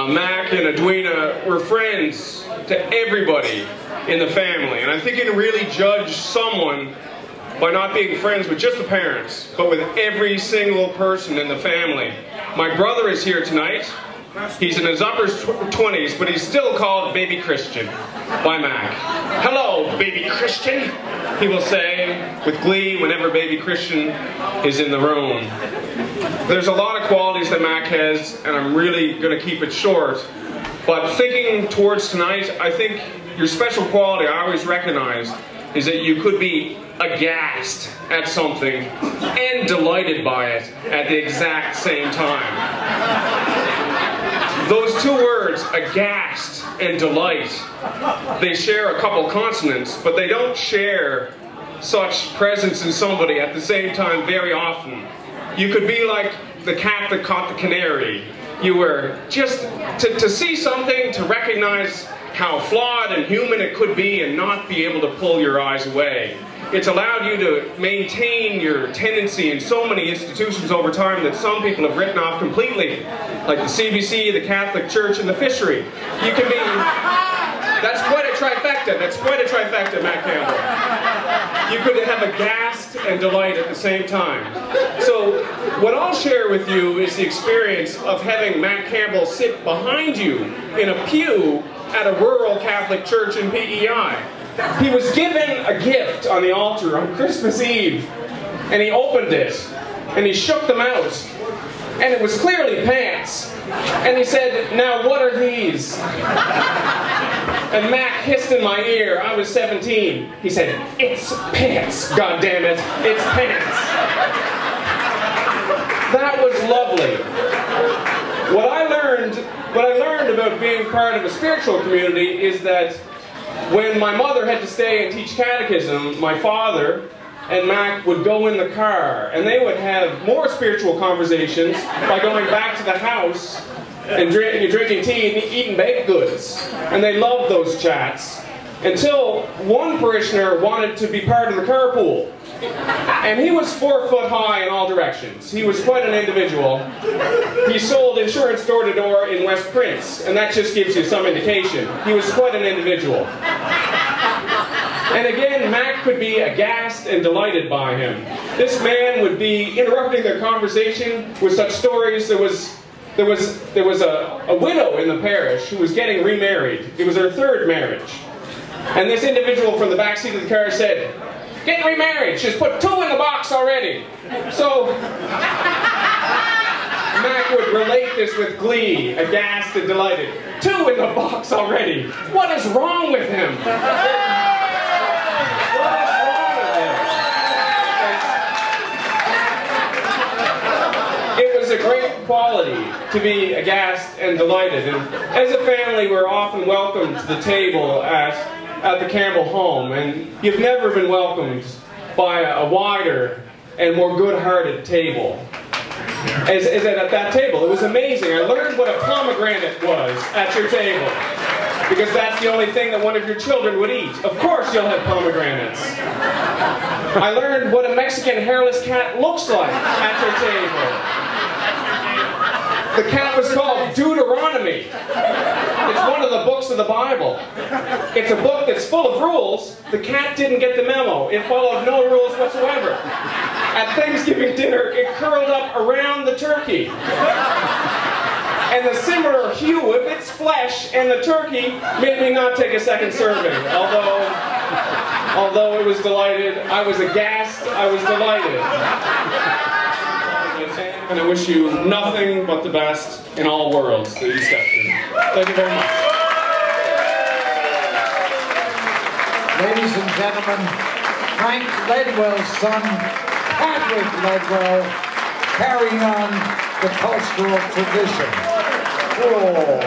Mac and Edwina were friends to everybody in the family. And I think you can really judge someone by not being friends with just the parents, but with every single person in the family. My brother is here tonight. He's in his upper 20s, but he's still called Baby Christian by Mac. Hello, Baby Christian, he will say with glee whenever Baby Christian is in the room. There's a lot of qualities that Mac has, and I'm really going to keep it short. But thinking towards tonight, I think your special quality I always recognized is that you could be aghast at something and delighted by it at the exact same time. Those two words, aghast and delight, they share a couple consonants, but they don't share such presence in somebody at the same time very often. You could be like the cat that caught the canary. You were just, to see something, to recognize how flawed and human it could be and not be able to pull your eyes away. It's allowed you to maintain your tendency in so many institutions over time that some people have written off completely, like the CBC, the Catholic Church, and the fishery. You can be, that's quite a trifecta, Matt Campbell. You could have aghast and delight at the same time. So what I'll share with you is the experience of having Matt Campbell sit behind you in a pew at a rural Catholic church in PEI. He was given a gift on the altar on Christmas Eve, and he opened it, and he shook them out, and it was clearly pants. And he said, "Now what are these?" And Mac hissed in my ear. I was 17. He said, "It's pants, goddammit, it's pants." That was lovely. What I learned about being part of a spiritual community is that when my mother had to stay and teach catechism, my father and Mac would go in the car, and they would have more spiritual conversations by going back to the house and drinking tea and eating baked goods. And they loved those chats, until one parishioner wanted to be part of the carpool. And he was 4 foot high in all directions. He was quite an individual. He sold insurance door to door in West Prince, and that just gives you some indication. He was quite an individual. And again, Mac could be aghast and delighted by him. This man would be interrupting their conversation with such stories. There was a widow in the parish who was getting remarried. It was her 3rd marriage. And this individual from the back seat of the car said, "Getting remarried, she's put 2 in the box already." So Mac would relate this with glee, aghast and delighted. 2 in the box already. What is wrong with him? What is wrong with him? It was a great quality to be aghast and delighted. And as a family, we're often welcomed to the table at the Campbell home, and you've never been welcomed by a wider and more good-hearted table as at that table. It was amazing. I learned what a pomegranate was at your table, because that's the only thing that one of your children would eat. Of course you'll have pomegranates. I learned what a Mexican hairless cat looks like at your table. The cat was called Deuteronomy. It's one of the books of the Bible. It's a book that's full of rules. The cat didn't get the memo. It followed no rules whatsoever. At Thanksgiving dinner, it curled up around the turkey. And the similar hue of its flesh and the turkey made me not take a second serving. Although it was delighted, I was aghast, I was delighted. And I wish you nothing but the best in all worlds that you stepped in. Thank you very much. Ladies and gentlemen, Frank Ledwell's son, Patrick Ledwell, carrying on the cultural tradition. Oh.